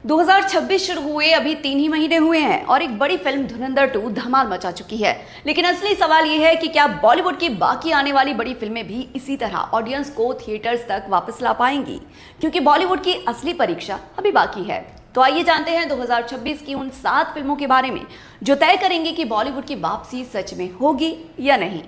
2026 शुरू हुए अभी 3 ही महीने हुए हैं और एक बड़ी फिल्म धुरंधर 2 धमाल मचा चुकी है। लेकिन असली सवाल ये है कि क्या बॉलीवुड की बाकी आने वाली बड़ी फिल्में भी इसी तरह ऑडियंस को थिएटर्स तक वापस ला पाएंगी, क्योंकि बॉलीवुड की असली परीक्षा अभी बाकी है। तो आइए जानते हैं 2026 की उन 7 फिल्मों के बारे में जो तय करेंगे कि बॉलीवुड की वापसी सच में होगी या नहीं।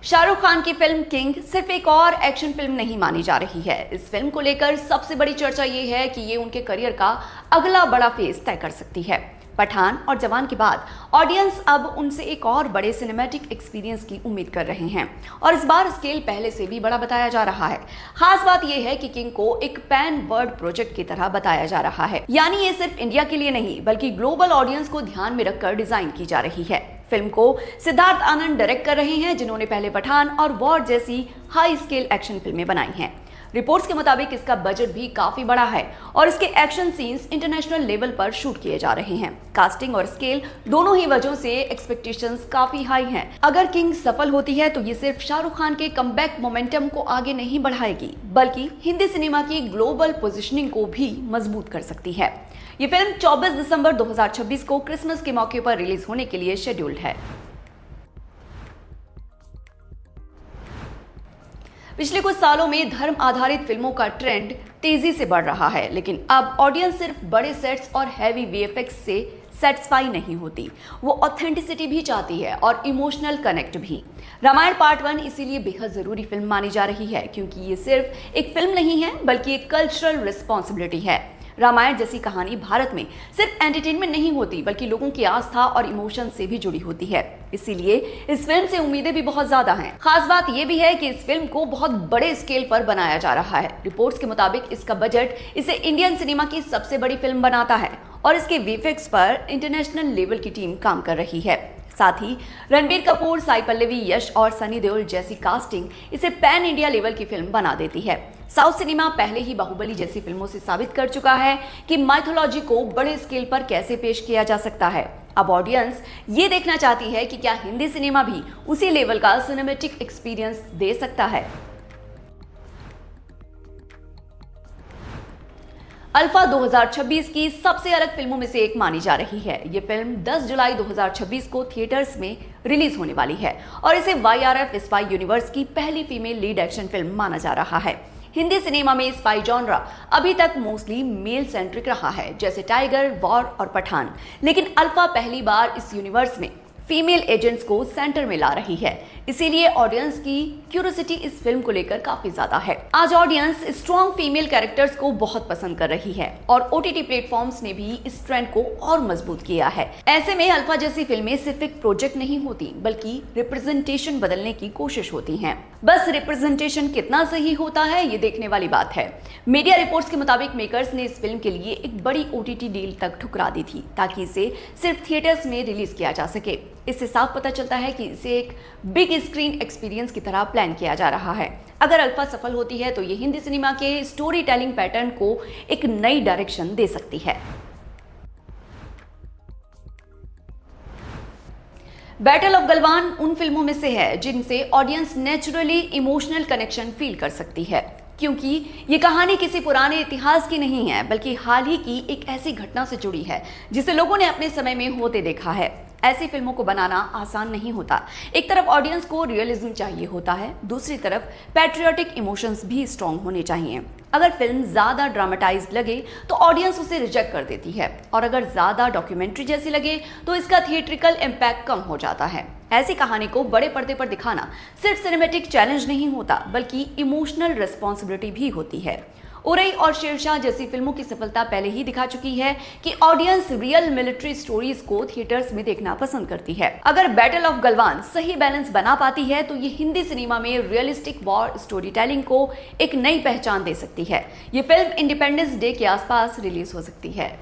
शाहरुख खान की फिल्म किंग सिर्फ एक और एक्शन फिल्म नहीं मानी जा रही है। इस फिल्म को लेकर सबसे बड़ी चर्चा ये है कि ये उनके करियर का अगला बड़ा फेज तय कर सकती है। पठान और जवान के बाद ऑडियंस अब उनसे एक और बड़े सिनेमैटिक एक्सपीरियंस की उम्मीद कर रहे हैं और इस बार स्केल पहले से भी बड़ा बताया जा रहा है। खास बात यह है कि किंग को एक पैन वर्ल्ड प्रोजेक्ट की तरह बताया जा रहा है, यानी ये सिर्फ इंडिया के लिए नहीं बल्कि ग्लोबल ऑडियंस को ध्यान में रखकर डिजाइन की जा रही है। फिल्म को सिद्धार्थ आनंद डायरेक्ट कर रहे हैं, जिन्होंने पहले पठान और वॉर जैसी हाई स्केल एक्शन फिल्में बनाई हैं। रिपोर्ट्स के मुताबिक इसका बजट भी काफी बड़ा है और इसके एक्शन सीन्स इंटरनेशनल लेवल पर शूट किए जा रहे हैं। कास्टिंग और स्केल दोनों ही वजहों से एक्सपेक्टेशंस काफी हाई हैं। अगर किंग सफल होती है तो ये सिर्फ शाहरुख खान के कमबैक मोमेंटम को आगे नहीं बढ़ाएगी बल्कि हिंदी सिनेमा की ग्लोबल पोजीशनिंग को भी मजबूत कर सकती है। ये फिल्म 24 दिसंबर 2026 को क्रिसमस के मौके पर रिलीज होने के लिए शेड्यूल्ड है। पिछले कुछ सालों में धर्म आधारित फिल्मों का ट्रेंड तेजी से बढ़ रहा है, लेकिन अब ऑडियंस सिर्फ बड़े सेट्स और हैवी वीएफएक्स से सेटिस्फाई नहीं होती, वो ऑथेंटिसिटी भी चाहती है और इमोशनल कनेक्ट भी। रामायण पार्ट 1 इसीलिए बेहद जरूरी फिल्म मानी जा रही है, क्योंकि ये सिर्फ एक फिल्म नहीं है बल्कि एक कल्चरल रिस्पॉन्सिबिलिटी है। रामायण जैसी कहानी भारत में सिर्फ एंटरटेनमेंट नहीं होती बल्कि लोगों की आस्था और इमोशन से भी जुड़ी होती है। इसीलिए इस फिल्म से उम्मीदें भी बहुत ज्यादा हैं। खास बात यह भी है कि इस फिल्म को बहुत बड़े स्केल पर बनाया जा रहा है। रिपोर्ट्स के मुताबिक इसका बजट इसे इंडियन सिनेमा की सबसे बड़ी फिल्म बनाता है और इसके वीएफएक्स पर इंटरनेशनल लेवल की टीम काम कर रही है। साथ ही रणबीर कपूर, साई पल्लवी, यश और सनी देओल जैसी कास्टिंग इसे पैन इंडिया लेवल की फिल्म बना देती है। साउथ सिनेमा पहले ही बाहुबली जैसी फिल्मों से साबित कर चुका है कि माइथोलॉजी को बड़े स्केल पर कैसे पेश किया जा सकता है। अब ऑडियंस ये देखना चाहती है कि क्या हिंदी सिनेमा भी उसी लेवल का सिनेमैटिक एक्सपीरियंस दे सकता है। अल्फा 2026 की सबसे अलग फिल्मों में से एक मानी जा रही है। ये फिल्म 10 जुलाई 2026 को थिएटर्स में रिलीज होने वाली है और इसे YRF स्पाई यूनिवर्स की पहली फीमेल लीड एक्शन फिल्म माना जा रहा है। हिंदी सिनेमा में स्पाई जॉनरा अभी तक मोस्टली मेल सेंट्रिक रहा है, जैसे टाइगर, वॉर और पठान, लेकिन अल्फा पहली बार इस यूनिवर्स में फीमेल एजेंट्स को सेंटर में ला रही है। इसीलिए ऑडियंस की क्यूरियोसिटी इस फिल्म को लेकर काफी ज्यादा है। आज ऑडियंस स्ट्रॉन्ग फीमेल कैरेक्टर्स को बहुत पसंद कर रही है और OTT प्लेटफॉर्म्स ने भी इस ट्रेंड को और मजबूत किया है। ऐसे में अल्फा जैसी फिल्में सिर्फ एक प्रोजेक्ट नहीं होती बल्कि रिप्रेजेंटेशन बदलने की कोशिश होती हैं। बस रिप्रेजेंटेशन कितना सही होता है ये देखने वाली बात है। मीडिया रिपोर्ट्स के मुताबिक मेकर्स ने इस फिल्म के लिए एक बड़ी OTT डील तक ठुकरा दी थी ताकि इसे सिर्फ थिएटर्स में रिलीज किया जा सके। इससे साफ पता चलता है कि इसे एक बिग स्क्रीन एक्सपीरियंस की तरह प्लान किया जा रहा है। अगर अल्फा सफल होती है तो ये हिंदी सिनेमा के स्टोरी टेलिंग पैटर्न को एक नई डायरेक्शन दे सकती है। बैटल ऑफ गलवान उन फिल्मों में से है जिनसे audience naturally emotional connection feel कर सकती है, क्योंकि ये कहानी किसी पुराने इतिहास की नहीं है बल्कि हाल ही की एक ऐसी घटना से जुड़ी है जिसे लोगों ने अपने समय में होते देखा है। ऐसी फिल्मों को बनाना आसान नहीं होता। एक तरफ ऑडियंस को रियलिज्म चाहिए होता है, दूसरी तरफ पैट्रियोटिक इमोशंस भी स्ट्रॉन्ग होने चाहिए। अगर फिल्म ज्यादा ड्रामेटाइज्ड लगे तो ऑडियंस उसे रिजेक्ट कर देती है और अगर ज्यादा डॉक्यूमेंट्री जैसी लगे तो इसका थिएट्रिकल इम्पैक्ट कम हो जाता है। ऐसी कहानी को बड़े पर्दे पर दिखाना सिर्फ सिनेमैटिक चैलेंज नहीं होता बल्कि इमोशनल रिस्पॉन्सिबिलिटी भी होती है। उरई और शेरशाह जैसी फिल्मों की सफलता पहले ही दिखा चुकी है कि ऑडियंस रियल मिलिट्री स्टोरीज को थिएटर्स में देखना पसंद करती है। अगर बैटल ऑफ गलवान सही बैलेंस बना पाती है तो ये हिंदी सिनेमा में रियलिस्टिक वॉर स्टोरी टेलिंग को एक नई पहचान दे सकती है। ये फिल्म इंडिपेंडेंस डे के आसपास रिलीज हो सकती है।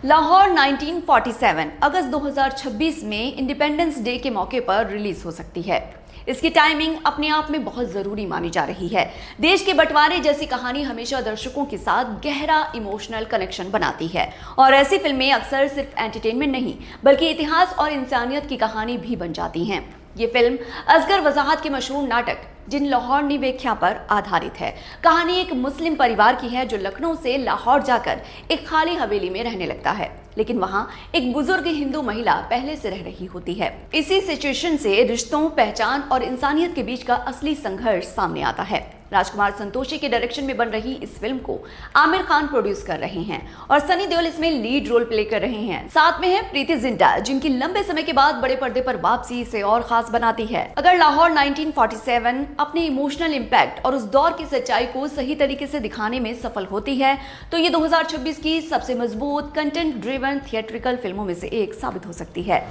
लाहौर 1947 अगस्त 2026 में इंडिपेंडेंस डे के मौके पर रिलीज हो सकती है। इसकी टाइमिंग अपने आप में बहुत जरूरी मानी जा रही है। देश के बंटवारे जैसी कहानी हमेशा दर्शकों के साथ गहरा इमोशनल कनेक्शन बनाती है और ऐसी फिल्में अक्सर सिर्फ एंटरटेनमेंट नहीं बल्कि इतिहास और इंसानियत की कहानी भी बन जाती हैं। ये फिल्म असगर वजाहत के मशहूर नाटक जिन लाहौर नी वेख्या पर आधारित है। कहानी एक मुस्लिम परिवार की है जो लखनऊ से लाहौर जाकर एक खाली हवेली में रहने लगता है, लेकिन वहां एक बुजुर्ग हिंदू महिला पहले से रह रही होती है। इसी सिचुएशन से रिश्तों, पहचान और इंसानियत के बीच का असली संघर्ष सामने आता है। राजकुमार संतोषी के डायरेक्शन में बन रही इस फिल्म को आमिर खान प्रोड्यूस कर रहे हैं और सनी देओल इसमें लीड रोल प्ले कर रहे हैं। साथ में है प्रीति जिंटा, जिनकी लंबे समय के बाद बड़े पर्दे पर वापसी इसे और खास बनाती है। अगर लाहौर 1947 अपने इमोशनल इम्पैक्ट और उस दौर की सच्चाई को सही तरीके से दिखाने में सफल होती है तो ये 2026 की सबसे मजबूत कंटेंट ड्रिवन थिएट्रिकल फिल्मों में से एक साबित हो सकती है।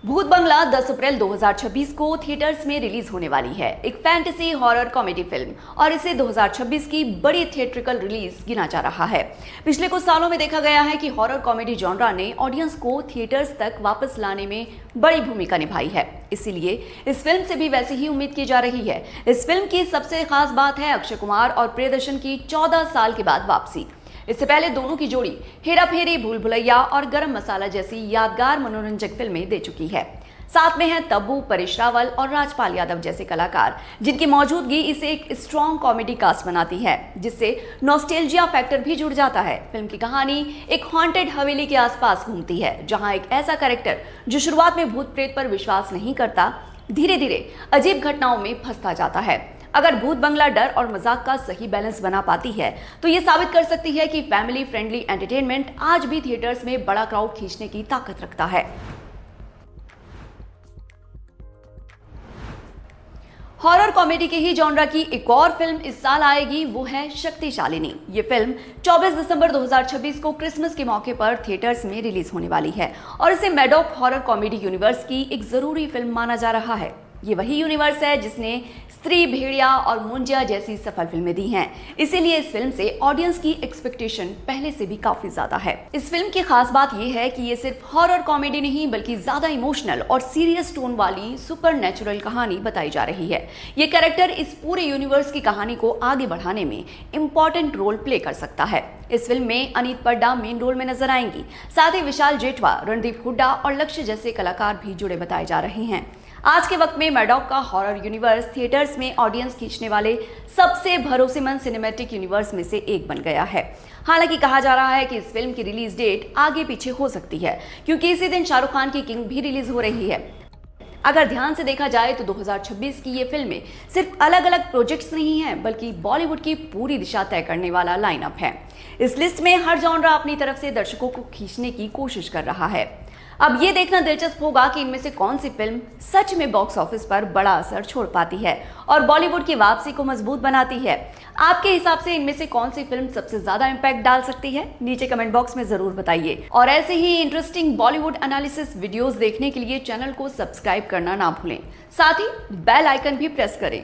भूत बंगला 10 अप्रैल 2026 को थिएटर्स में रिलीज होने वाली है। एक फैंटेसी हॉरर कॉमेडी फिल्म और इसे 2026 की बड़ी थिएट्रिकल रिलीज गिना जा रहा है। पिछले कुछ सालों में देखा गया है कि हॉरर कॉमेडी जॉनरा ने ऑडियंस को थिएटर्स तक वापस लाने में बड़ी भूमिका निभाई है, इसीलिए इस फिल्म से भी वैसी ही उम्मीद की जा रही है। इस फिल्म की सबसे खास बात है अक्षय कुमार और प्रियदर्शन की 14 साल के बाद वापसी। इससे पहले दोनों की जोड़ी हेरा फेरी, भूल भुलैया और गरम मसाला जैसी यादगार मनोरंजक फिल्में दे चुकी है। साथ में हैं तब्बू, परेश रावल और राजपाल यादव जैसे कलाकार, जिनकी मौजूदगी इसे एक स्ट्रॉन्ग कॉमेडी कास्ट बनाती है, जिससे नॉस्टैल्जिया फैक्टर भी जुड़ जाता है। फिल्म की कहानी एक हॉन्टेड हवेली के आसपास घूमती है, जहां एक ऐसा कैरेक्टर जो शुरुआत में भूत प्रेत पर विश्वास नहीं करता, धीरे धीरे अजीब घटनाओं में फंसता जाता है। अगर भूत बंगला डर और मजाक का सही बैलेंस बना पाती है तो ये साबित कर सकती है कि फैमिली फ्रेंडली एंटरटेनमेंट आज भी थिएटर्स में बड़ा क्राउड खींचने की ताकत रखता है। हॉरर कॉमेडी के ही जॉनरा की एक और फिल्म इस साल आएगी, वो है शक्तिशालिनी। ये फिल्म 24 दिसंबर 2026 को क्रिसमस के मौके पर थिएटर्स में रिलीज होने वाली है और इसे मैडॉक हॉरर कॉमेडी यूनिवर्स की एक जरूरी फिल्म माना जा रहा है। ये वही यूनिवर्स है जिसने स्त्री, भेड़िया और मुंजिया जैसी सफल फिल्में दी हैं, इसीलिए इस फिल्म से ऑडियंस की एक्सपेक्टेशन पहले से भी काफी ज्यादा है। इस फिल्म की खास बात यह है कि ये सिर्फ हॉरर कॉमेडी नहीं बल्कि ज्यादा इमोशनल और सीरियस टोन वाली सुपरनैचुरल कहानी बताई जा रही है। ये कैरेक्टर इस पूरे यूनिवर्स की कहानी को आगे बढ़ाने में इंपॉर्टेंट रोल प्ले कर सकता है। इस फिल्म में अनीत पड्डा मेन रोल में नजर आएंगी, साथ ही विशाल जेठवा, रणदीप हुड्डा और लक्ष्य जैसे कलाकार भी जुड़े बताए जा रहे हैं। आज के वक्त में मैडॉक का हॉरर यूनिवर्स थिएटर्स में ऑडियंस खींचने वाले सबसे भरोसेमंद सिनेमैटिक यूनिवर्स में से एक बन गया है। हालांकि कहा जा रहा है कि इस फिल्म की रिलीज डेट आगे पीछे हो सकती है, क्योंकि इसी दिन शाहरुख खान की किंग भी रिलीज हो रही है। अगर ध्यान से देखा जाए तो 2026 की ये फिल्में सिर्फ अलग अलग प्रोजेक्ट्स नहीं हैं, बल्कि बॉलीवुड की पूरी दिशा तय करने वाला लाइनअप है। इस लिस्ट में हर जॉनरा अपनी तरफ से दर्शकों को खींचने की कोशिश कर रहा है। अब ये देखना दिलचस्प होगा कि इनमें से कौन सी फिल्म सच में बॉक्स ऑफिस पर बड़ा असर छोड़ पाती है और बॉलीवुड की वापसी को मजबूत बनाती है। आपके हिसाब से इनमें से कौन सी फिल्म सबसे ज्यादा इंपैक्ट डाल सकती है? नीचे कमेंट बॉक्स में जरूर बताइए। और ऐसे ही इंटरेस्टिंग बॉलीवुड एनालिसिस वीडियोस देखने के लिए चैनल को सब्सक्राइब करना ना भूलें, साथ ही बेल आइकन भी प्रेस करें।